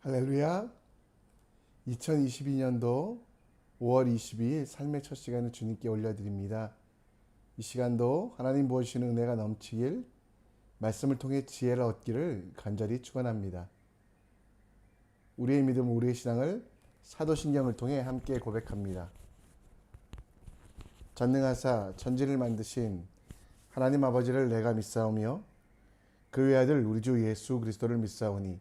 할렐루야. 2022년도 5월 22일 삶의 첫 시간을 주님께 올려드립니다. 이 시간도 하나님 부어주시는 은혜가 넘치길, 말씀을 통해 지혜를 얻기를 간절히 축원합니다. 우리의 믿음, 우리의 신앙을 사도신경을 통해 함께 고백합니다. 전능하사 천지를 만드신 하나님 아버지를 내가 믿사오며 그 외아들 우리 주 예수 그리스도를 믿사오니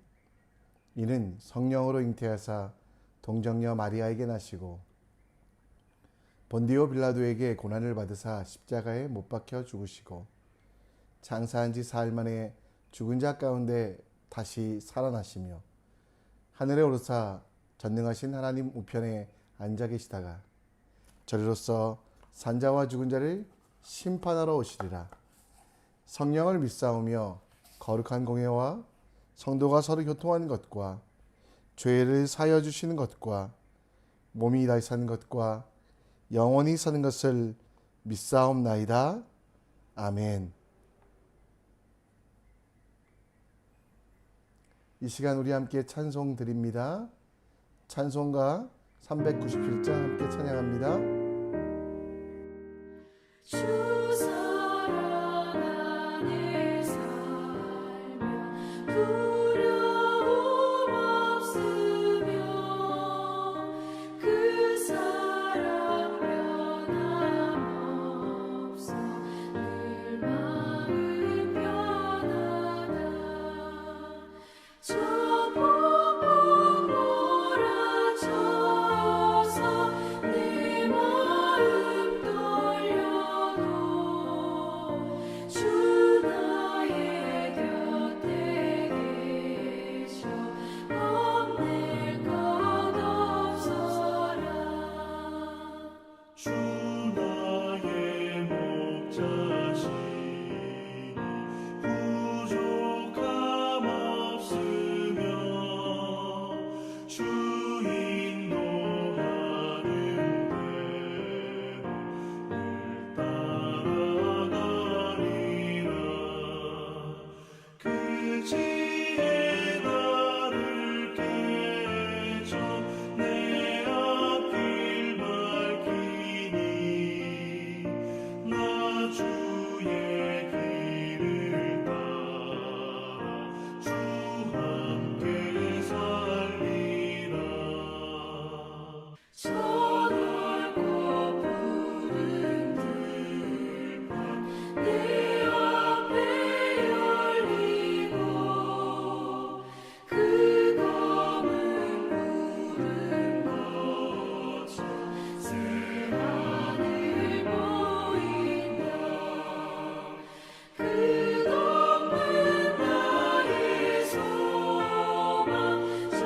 이는 성령으로 잉태하사 동정녀 마리아에게 나시고 본디오 빌라도에게 고난을 받으사 십자가에 못 박혀 죽으시고 장사한 지 사흘 만에 죽은 자 가운데 다시 살아나시며 하늘에 오르사 전능하신 하나님 우편에 앉아 계시다가 저리로서 산자와 죽은 자를 심판하러 오시리라. 성령을 믿사오며 거룩한 공예와 성도가 서로 교통하는 것과 죄를 사여 주시는 것과 몸이 다시 사는 것과 영원히 사는 것을 믿사옵나이다. 아멘. 이 시간 우리 함께 찬송 드립니다. 찬송가 397장 함께 찬양합니다. 주 사랑 안에 살며 두려움 없으며 그 사랑 변함없어 늘 마음 편하다. 저 폭풍 몰아쳐서 내 마음 떨려도 주 나의 곁에 계셔 겁낼 것 없어라. 주 나의 목자시니 부족함 없으며 주 인도하는 대로 늘 따라가리라. 그 지혜 나를 깨쳐 내 앞길 밝히니 나 주의 길을 따라 주 함께 살리라. 저 넓고 푸른 들판 내 앞에 열리고 그 검은 구름 거쳐 새하늘 보인다. 끝없는 나의 소망 저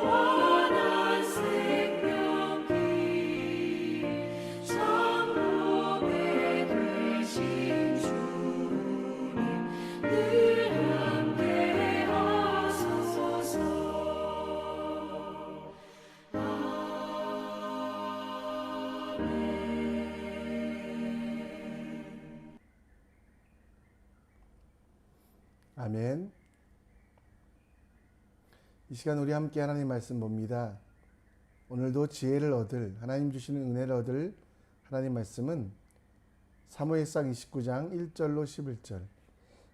환한 생명길 참고배 되신 주님 늘 함께 하소서. 아멘. 이 시간 우리 함께 하나님 말씀 봅니다. 오늘도 지혜를 얻을, 하나님 주시는 은혜를 얻을 하나님 말씀은 사무엘상 29장 1절로 11절,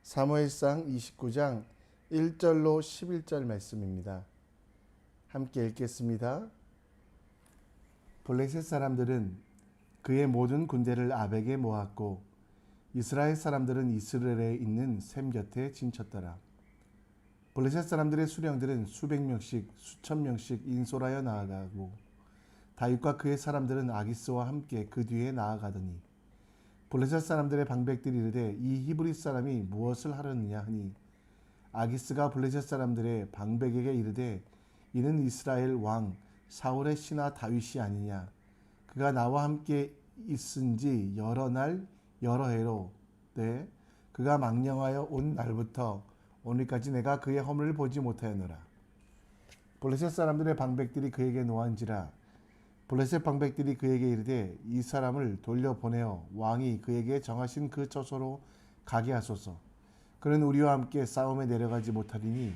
사무엘상 29장 1절로 11절 말씀입니다. 함께 읽겠습니다. 블레셋 사람들은 그의 모든 군대를 아벡에 모았고 이스라엘 사람들은 이스라엘에 있는 셈 곁에 진쳤더라. 블레셋 사람들의 수령들은 수백 명씩 수천 명씩 인솔하여 나아가고 다윗과 그의 사람들은 아기스와 함께 그 뒤에 나아가더니 블레셋 사람들의 방백들이 이르되 이 히브리 사람이 무엇을 하려느냐 하니 아기스가 블레셋 사람들의 방백에게 이르되 이는 이스라엘 왕 사울의 신하 다윗이 아니냐. 그가 나와 함께 있은지 여러 날 여러 해로 그가 망령하여 온 날부터 오늘까지 내가 그의 허물을 보지 못하였노라. 블레셋 사람들의 방백들이 그에게 노한지라. 블레셋 방백들이 그에게 이르되 이 사람을 돌려보내어 왕이 그에게 정하신 그 처소로 가게 하소서. 그는 우리와 함께 싸움에 내려가지 못하리니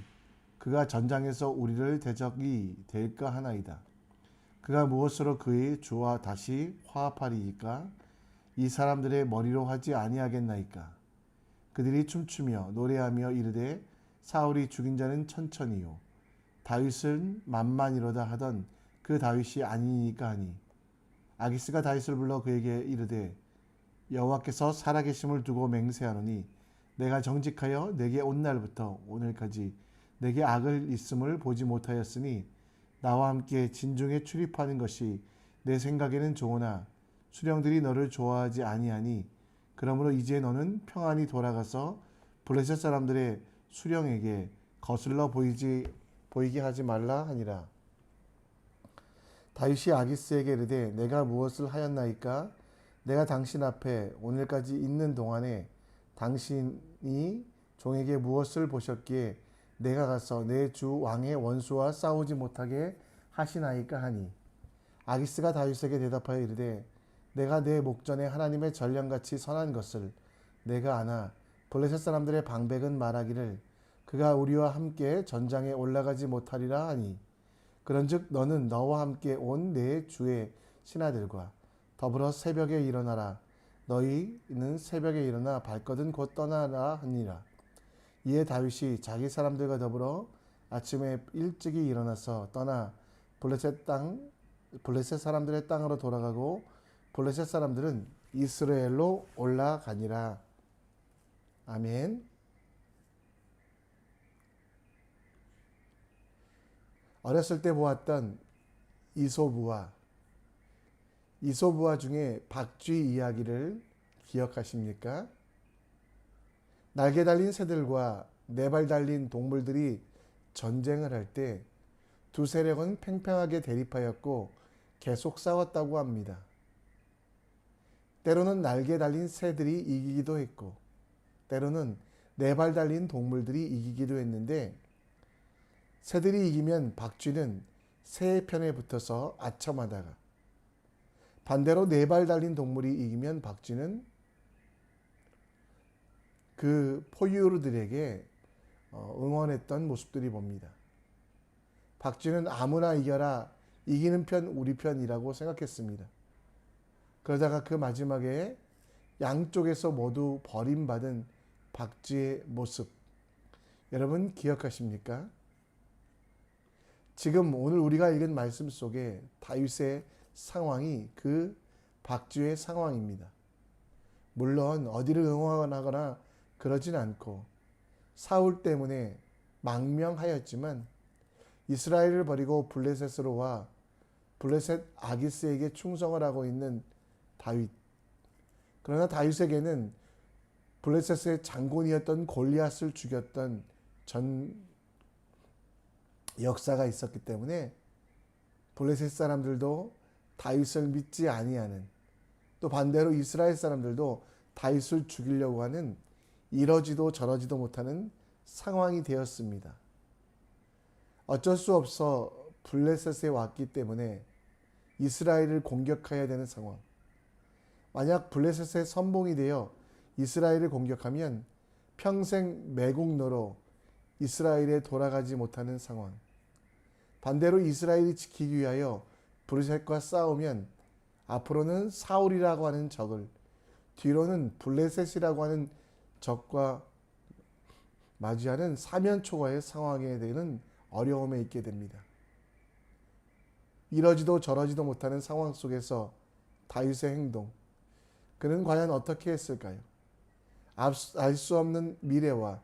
그가 전장에서 우리를 대적이 될까 하나이다. 그가 무엇으로 그의 주와 다시 화합하리이까? 이 사람들의 머리로 하지 아니하겠나이까? 그들이 춤추며 노래하며 이르되 사울이 죽인 자는 천천히요 다윗은 만만이로다 하던 그 다윗이 아니니까 하니 아기스가 다윗을 불러 그에게 이르되 여호와께서 살아계심을 두고 맹세하노니 내가 정직하여 내게 온 날부터 오늘까지 내게 악을 있음을 보지 못하였으니 나와 함께 진중에 출입하는 것이 내 생각에는 좋으나 수령들이 너를 좋아하지 아니하니 그러므로 이제 너는 평안히 돌아가서 블레셋 사람들의 수령에게 거슬러 보이게 하지 말라 하니라. 다윗이 아기스에게 이르되 내가 무엇을 하였나이까? 내가 당신 앞에 오늘까지 있는 동안에 당신이 종에게 무엇을 보셨기에 내가 가서 내 주 왕의 원수와 싸우지 못하게 하시나이까 하니 아기스가 다윗에게 대답하여 이르되 내가 내 목전에 하나님의 전령같이 선한 것을 내가 아나 블레셋 사람들의 방백은 말하기를 그가 우리와 함께 전장에 올라가지 못하리라 하니 그런즉 너는 너와 함께 온 내 주의 신하들과 더불어 새벽에 일어나라. 너희는 새벽에 일어나 발거든 곧 떠나라 하니라. 이에 다윗이 자기 사람들과 더불어 아침에 일찍이 일어나서 떠나 블레셋 사람들의 땅으로 돌아가고 블레셋 사람들은 이스라엘로 올라가니라. 아멘. 어렸을 때 보았던 이솝우화 중에 박쥐 이야기를 기억하십니까? 날개 달린 새들과 네 발 달린 동물들이 전쟁을 할 때 두 세력은 팽팽하게 대립하였고 계속 싸웠다고 합니다. 때로는 날개 달린 새들이 이기기도 했고 때로는 네 발 달린 동물들이 이기기도 했는데 새들이 이기면 박쥐는 새의 편에 붙어서 아첨하다가 반대로 네 발 달린 동물이 이기면 박쥐는 그 포유류들에게 응원했던 모습들이 봅니다. 박쥐는 아무나 이겨라, 이기는 편 우리 편이라고 생각했습니다. 그러다가 그 마지막에 양쪽에서 모두 버림받은 박쥐의 모습, 여러분 기억하십니까? 지금 오늘 우리가 읽은 말씀 속에 다윗의 상황이 그 박쥐의 상황입니다. 물론 어디를 응원하거나 그러진 않고 사울 때문에 망명하였지만 이스라엘을 버리고 블레셋으로 와 블레셋 아기스에게 충성을 하고 있는 다윗. 그러나 다윗에게는 블레셋의 장군이었던 골리앗을 죽였던 전 역사가 있었기 때문에 블레셋 사람들도 다윗을 믿지 아니하는, 또 반대로 이스라엘 사람들도 다윗을 죽이려고 하는 이러지도 저러지도 못하는 상황이 되었습니다. 어쩔 수 없어 블레셋에 왔기 때문에 이스라엘을 공격해야 되는 상황. 만약 블레셋의 선봉이 되어 이스라엘을 공격하면 평생 매국노로 이스라엘에 돌아가지 못하는 상황. 반대로 이스라엘이 지키기 위하여 블레셋과 싸우면 앞으로는 사울이라고 하는 적을, 뒤로는 블레셋이라고 하는 적과 맞이하는 사면초가의 상황에 대한 어려움에 있게 됩니다. 이러지도 저러지도 못하는 상황 속에서 다윗의 행동, 그는 과연 어떻게 했을까요? 알 수 없는 미래와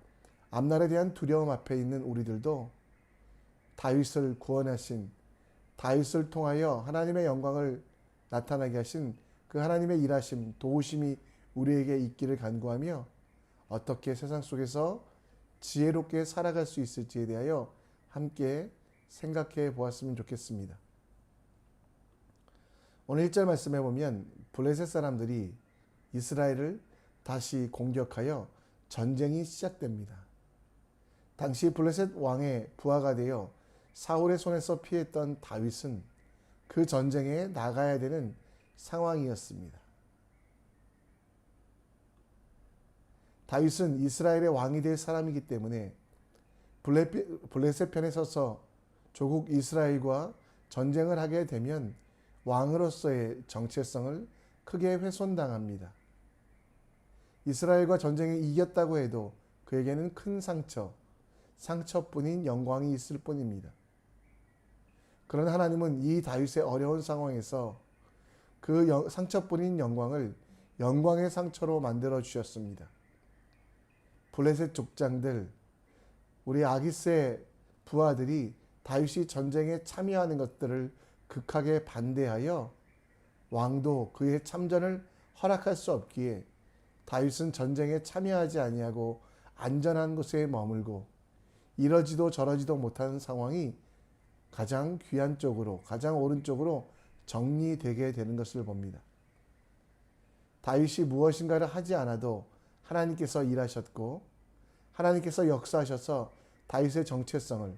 앞날에 대한 두려움 앞에 있는 우리들도 다윗을 구원하신, 다윗을 통하여 하나님의 영광을 나타나게 하신 그 하나님의 일하심, 도우심이 우리에게 있기를 간구하며 어떻게 세상 속에서 지혜롭게 살아갈 수 있을지에 대하여 함께 생각해 보았으면 좋겠습니다. 오늘 1절 말씀에 보면 블레셋 사람들이 이스라엘을 다시 공격하여 전쟁이 시작됩니다. 당시 블레셋 왕의 부하가 되어 사울의 손에서 피했던 다윗은 그 전쟁에 나가야 되는 상황이었습니다. 다윗은 이스라엘의 왕이 될 사람이기 때문에 블레셋 편에 서서 조국 이스라엘과 전쟁을 하게 되면 왕으로서의 정체성을 크게 훼손당합니다. 이스라엘과 전쟁에 이겼다고 해도 그에게는 큰 상처뿐인 영광이 있을 뿐입니다. 그러나 하나님은 이 다윗의 어려운 상황에서 그 상처뿐인 영광을 영광의 상처로 만들어 주셨습니다. 블레셋 족장들, 우리 아기스의 부하들이 다윗이 전쟁에 참여하는 것들을 극하게 반대하여 왕도 그의 참전을 허락할 수 없기에 다윗은 전쟁에 참여하지 아니하고 안전한 곳에 머물고 이러지도 저러지도 못하는 상황이 가장 귀한 쪽으로, 가장 오른쪽으로 정리되게 되는 것을 봅니다. 다윗이 무엇인가를 하지 않아도 하나님께서 일하셨고 하나님께서 역사하셔서 다윗의 정체성을,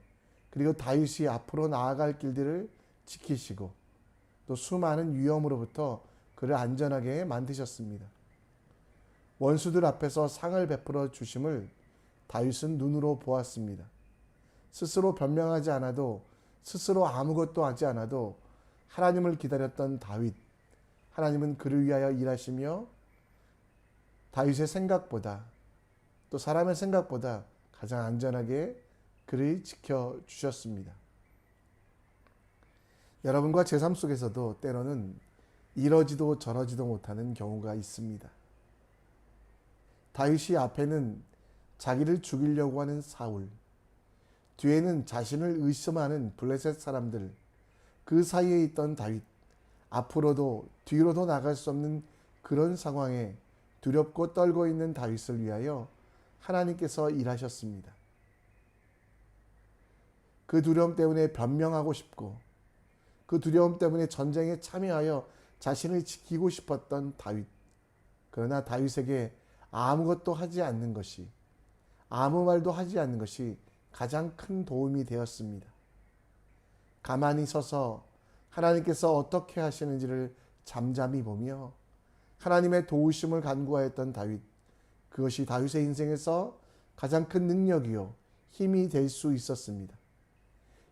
그리고 다윗이 앞으로 나아갈 길들을 지키시고 또 수많은 위험으로부터 그를 안전하게 만드셨습니다. 원수들 앞에서 상을 베풀어 주심을 다윗은 눈으로 보았습니다. 스스로 변명하지 않아도, 스스로 아무것도 하지 않아도 하나님을 기다렸던 다윗, 하나님은 그를 위하여 일하시며 다윗의 생각보다, 또 사람의 생각보다 가장 안전하게 그를 지켜주셨습니다. 여러분과 제 삶 속에서도 때로는 이러지도 저러지도 못하는 경우가 있습니다. 다윗이 앞에는 자기를 죽이려고 하는 사울, 뒤에는 자신을 의심하는 블레셋 사람들, 그 사이에 있던 다윗, 앞으로도 뒤로도 나갈 수 없는 그런 상황에 두렵고 떨고 있는 다윗을 위하여 하나님께서 일하셨습니다. 그 두려움 때문에 변명하고 싶고 그 두려움 때문에 전쟁에 참여하여 자신을 지키고 싶었던 다윗. 그러나 다윗에게 아무것도 하지 않는 것이, 아무 말도 하지 않는 것이 가장 큰 도움이 되었습니다. 가만히 서서 하나님께서 어떻게 하시는지를 잠잠히 보며 하나님의 도우심을 간구하였던 다윗. 그것이 다윗의 인생에서 가장 큰 능력이요 힘이 될 수 있었습니다.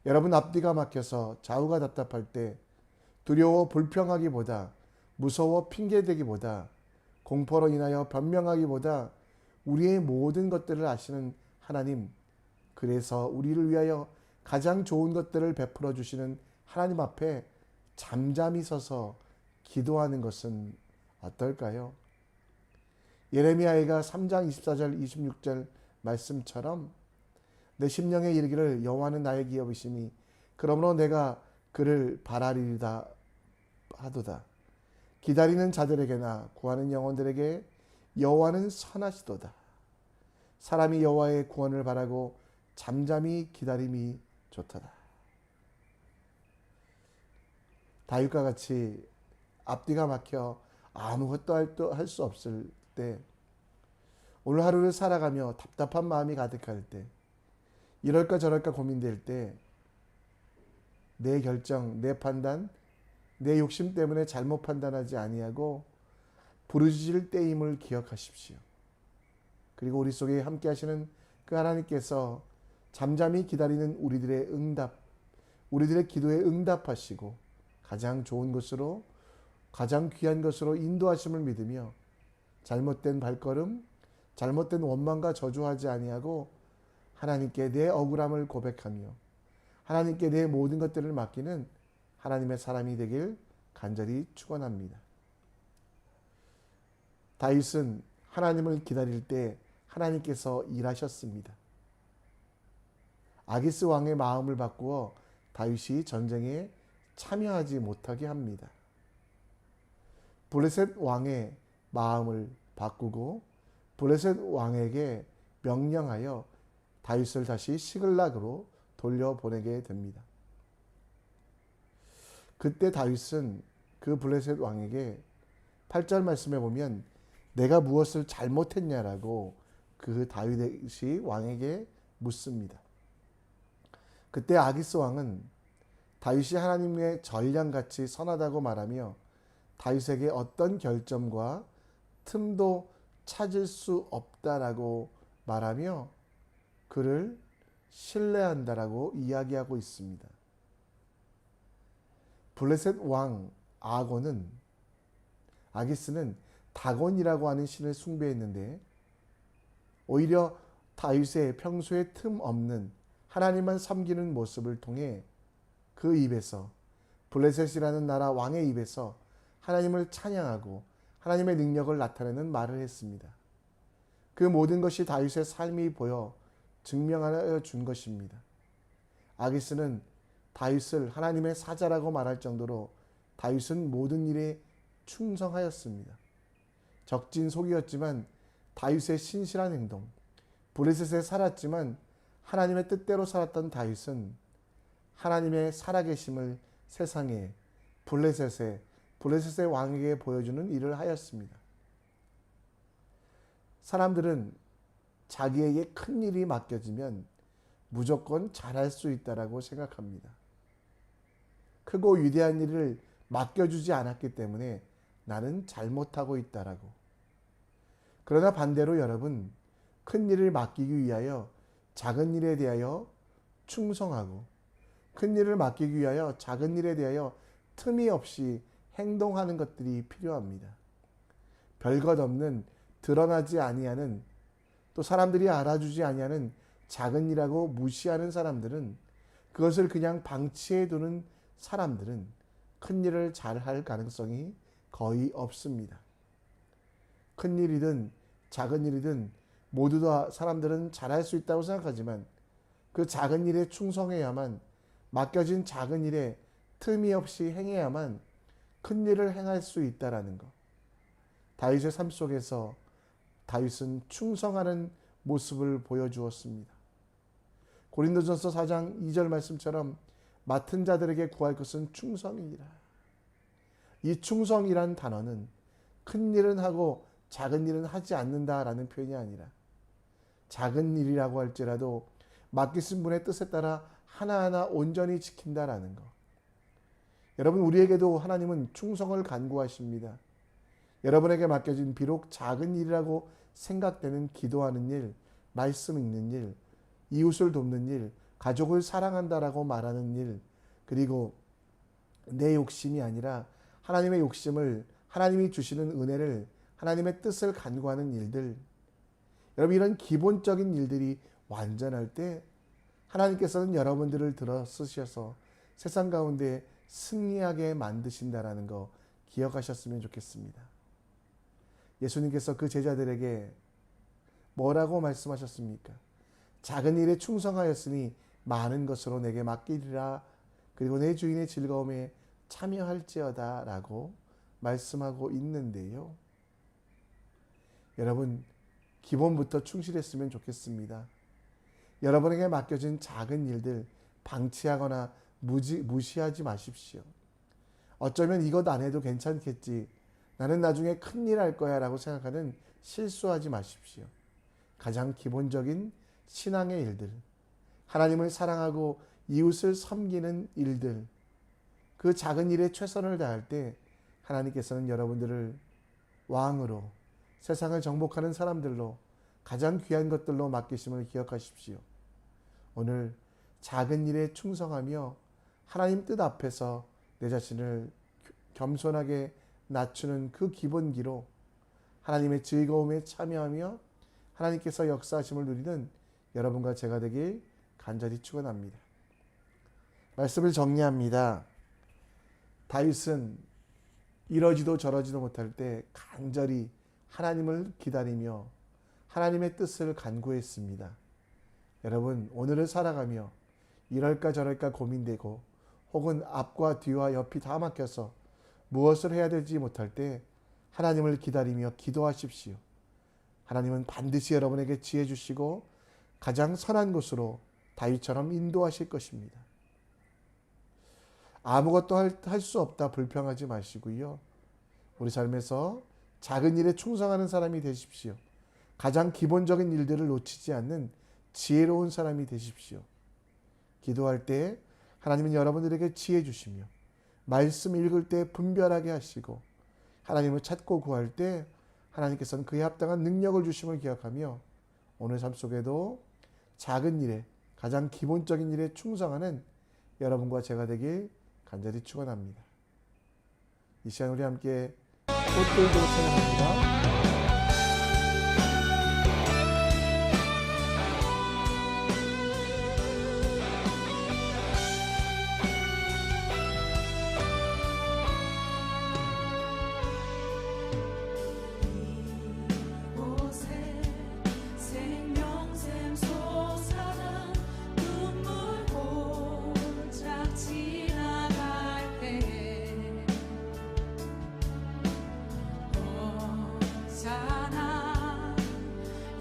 여러분, 앞뒤가 막혀서 좌우가 답답할 때 두려워 불평하기보다, 무서워 핑계대기보다, 공포로 인하여 변명하기보다 우리의 모든 것들을 아시는 하나님, 그래서 우리를 위하여 가장 좋은 것들을 베풀어 주시는 하나님 앞에 잠잠히 서서 기도하는 것은 어떨까요? 예레미야가 3장 24절 26절 말씀처럼 내 심령에 이르기를 여호와는 나의 기업이시니 그러므로 내가 그를 바라리이다 하도다. 기다리는 자들에게나 구하는 영혼들에게 여호와는 선하시도다. 사람이 여호와의 구원을 바라고 잠잠히 기다림이 좋도다. 다윗과 같이 앞뒤가 막혀 아무것도 할 수 없을 때, 오늘 하루를 살아가며 답답한 마음이 가득할 때, 이럴까 저럴까 고민될 때 내 결정, 내 판단, 내 욕심 때문에 잘못 판단하지 아니하고 부르짖을 때임을 기억하십시오. 그리고 우리 속에 함께 하시는 그 하나님께서 잠잠히 기다리는 우리들의 기도에 응답하시고 가장 좋은 것으로, 가장 귀한 것으로 인도하심을 믿으며 잘못된 발걸음, 잘못된 원망과 저주하지 아니하고 하나님께 내 억울함을 고백하며 하나님께 내 모든 것들을 맡기는 하나님의 사람이 되길 간절히 축원합니다. 다윗은 하나님을 기다릴 때 하나님께서 일하셨습니다. 아기스 왕의 마음을 바꾸어 다윗이 전쟁에 참여하지 못하게 합니다. 블레셋 왕의 마음을 바꾸고 블레셋 왕에게 명령하여 다윗을 다시 시글락으로 돌려보내게 됩니다. 그때 다윗은 그 블레셋 왕에게 8절 말씀에 보면 내가 무엇을 잘못했냐라고 그 다윗이 왕에게 묻습니다. 그때 아기스 왕은 다윗이 하나님의 전령같이 선하다고 말하며 다윗에게 어떤 결점과 틈도 찾을 수 없다라고 말하며 그를 신뢰한다라고 이야기하고 있습니다. 블레셋 왕 아기스는 다곤이라고 하는 신을 숭배했는데 오히려 다윗의 평소에 틈 없는 하나님만 섬기는 모습을 통해 그 입에서 블레셋이라는 나라 왕의 입에서 하나님을 찬양하고 하나님의 능력을 나타내는 말을 했습니다. 그 모든 것이 다윗의 삶이 보여 증명하여 준 것입니다. 아기스는 다윗을 하나님의 사자라고 말할 정도로 다윗은 모든 일에 충성하였습니다. 적진속이었지만 다윗의 신실한 행동, 블레셋에 살았지만 하나님의 뜻대로 살았던 다윗은 하나님의 살아계심을 세상에 블레셋의 왕에게 보여주는 일을 하였습니다. 사람들은 자기에게 큰 일이 맡겨지면 무조건 잘할 수 있다라고 생각합니다. 크고 위대한 일을 맡겨주지 않았기 때문에 나는 잘못하고 있다라고. 그러나 반대로 여러분, 큰 일을 맡기기 위하여 작은 일에 대하여 충성하고 큰 일을 맡기기 위하여 작은 일에 대하여 틈이 없이 행동하는 것들이 필요합니다. 별것 없는 드러나지 아니하는 또 사람들이 알아주지 아니하는 작은 일하고 무시하는 사람들은 그것을 그냥 방치해 두는 사람들은 큰 일을 잘할 가능성이 거의 없습니다. 큰 일이든 작은 일이든 모두 다 사람들은 잘할 수 있다고 생각하지만 그 작은 일에 충성해야만 맡겨진 작은 일에 틈이 없이 행해야만 큰 일을 행할 수 있다라는 것. 다윗의 삶 속에서 다윗은 충성하는 모습을 보여주었습니다. 고린도전서 4장 2절 말씀처럼 맡은 자들에게 구할 것은 충성이니라. 이 충성이란 단어는 큰 일은 하고 작은 일은 하지 않는다라는 표현이 아니라 작은 일이라고 할지라도 맡기신 분의 뜻에 따라 하나하나 온전히 지킨다라는 것. 여러분, 우리에게도 하나님은 충성을 간구하십니다. 여러분에게 맡겨진 비록 작은 일이라고 생각되는 기도하는 일, 말씀 읽는 일, 이웃을 돕는 일, 가족을 사랑한다라고 말하는 일, 그리고 내 욕심이 아니라 하나님의 욕심을, 하나님이 주시는 은혜를, 하나님의 뜻을 간구하는 일들, 여러분, 이런 기본적인 일들이 완전할 때 하나님께서는 여러분들을 들어 쓰셔서 세상 가운데 승리하게 만드신다라는 거 기억하셨으면 좋겠습니다. 예수님께서 그 제자들에게 뭐라고 말씀하셨습니까? 작은 일에 충성하였으니 많은 것으로 내게 맡기리라. 그리고 내 주인의 즐거움에 참여할지어다 라고 말씀하고 있는데요. 여러분, 기본부터 충실했으면 좋겠습니다. 여러분에게 맡겨진 작은 일들 방치하거나 무시하지 마십시오. 어쩌면 이것 안 해도 괜찮겠지, 나는 나중에 큰일 할 거야 라고 생각하는 실수하지 마십시오. 가장 기본적인 신앙의 일들, 하나님을 사랑하고 이웃을 섬기는 일들, 그 작은 일에 최선을 다할 때 하나님께서는 여러분들을 왕으로, 세상을 정복하는 사람들로, 가장 귀한 것들로 맡기심을 기억하십시오. 오늘 작은 일에 충성하며 하나님 뜻 앞에서 내 자신을 겸손하게 낮추는 그 기본기로 하나님의 즐거움에 참여하며 하나님께서 역사하심을 누리는 여러분과 제가 되길 간절히 축원합니다. 말씀을 정리합니다. 다윗은 이러지도 저러지도 못할 때 간절히 하나님을 기다리며 하나님의 뜻을 간구했습니다. 여러분, 오늘을 살아가며 이럴까 저럴까 고민되고 혹은 앞과 뒤와 옆이 다 막혀서 무엇을 해야 될지 못할 때 하나님을 기다리며 기도하십시오. 하나님은 반드시 여러분에게 지혜 주시고 가장 선한 곳으로 다윗처럼 인도하실 것입니다. 아무것도 할 수 없다 불평하지 마시고요. 우리 삶에서 작은 일에 충성하는 사람이 되십시오. 가장 기본적인 일들을 놓치지 않는 지혜로운 사람이 되십시오. 기도할 때 하나님은 여러분들에게 지혜 주시며 말씀 읽을 때 분별하게 하시고 하나님을 찾고 구할 때 하나님께서는 그에 합당한 능력을 주심을 기억하며 오늘 삶 속에도 작은 일에 가장 기본적인 일에 충성하는 여러분과 제가 되길 간절히 축원합니다. 이 시간 우리 함께 꽃들도 찬양합니다. 이곳에 생명샘 솟아나 눈물 홀짝 지나갈 때에 언짢아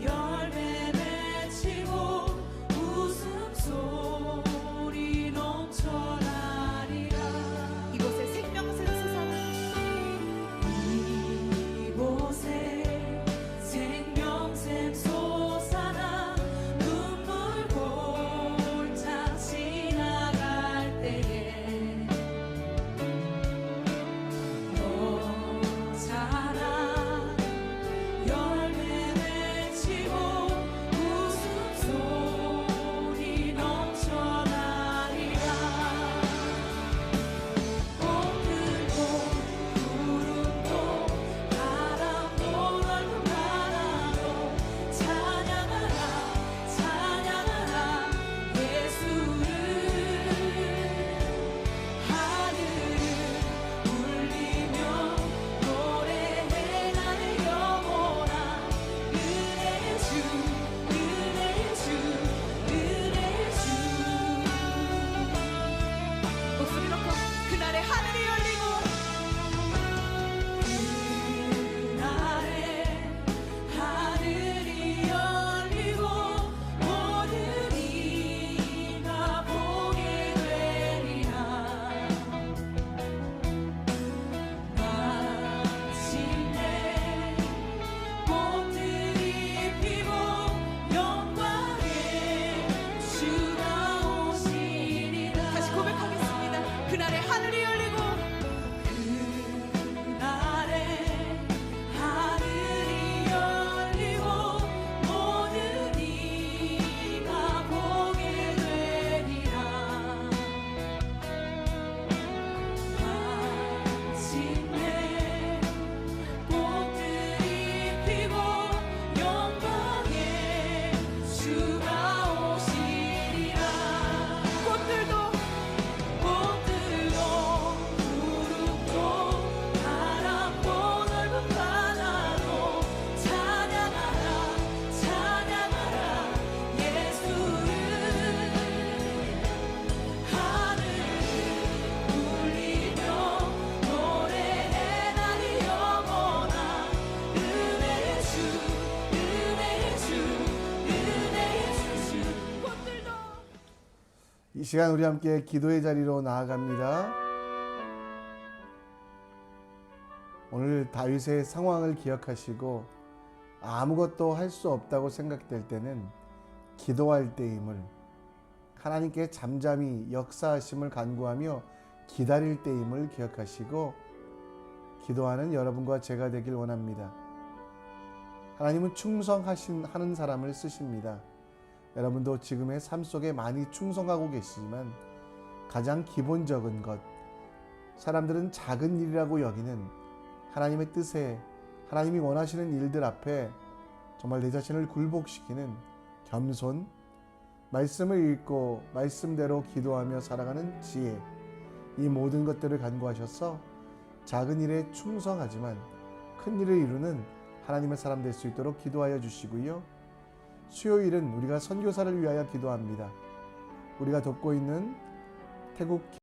열매 맺히고 웃음소리 넘쳐나리라. 이곳에 생명샘 솟아나 이곳에 생명샘 솟아나 눈물 골짝 지나갈 때에 언짢아 열매 맺히고 웃음소리 넘쳐나리라. 꽃들도 구름도 바람도 넓은 바다도 찬양하라 찬양하라 예수를. 하늘을 울리며 노래해 나의 영혼아. 은혜의 주 은혜의 주 은혜의 주. 목소리 높여 그날에 하늘이 열리고 그날에 하늘이 열리고 모든 이가 보게 되리라. 마침내 꽃들이 피고 영광의 주가 오시리라. 다시 고백하겠습니다. 그날에 하늘이 열리고 그날에 하늘이 열리고 모든 이가 보게 되리라. 마침내 꽃들이 피고 영광의 주가 오시리라. 꽃들도 꽃들도 구름도 바람도 넓은 바다도 찬양하라 찬양하라 예수를. 하늘을 울리며 노래해 나의 영혼아. 은혜의 주 은혜의 주 은혜의 주. 꽃들도 이 시간 우리 함께 기도의 자리로 나아갑니다. 오늘 다윗의 상황을 기억하시고 아무것도 할 수 없다고 생각될 때는 기도할 때임을, 하나님께 잠잠히 역사하심을 간구하며 기다릴 때임을 기억하시고 기도하는 여러분과 제가 되길 원합니다. 하나님은 하는 사람을 쓰십니다. 여러분도 지금의 삶 속에 많이 충성하고 계시지만 가장 기본적인 것, 사람들은 작은 일이라고 여기는 하나님의 뜻에, 하나님이 원하시는 일들 앞에 정말 내 자신을 굴복시키는 겸손, 말씀을 읽고 말씀대로 기도하며 살아가는 지혜, 이 모든 것들을 간구하셔서 작은 일에 충성하지만 큰 일을 이루는 하나님의 사람 될 수 있도록 기도하여 주시고요. 수요일은 우리가 선교사를 위하여 기도합니다. 우리가 돕고 있는 태국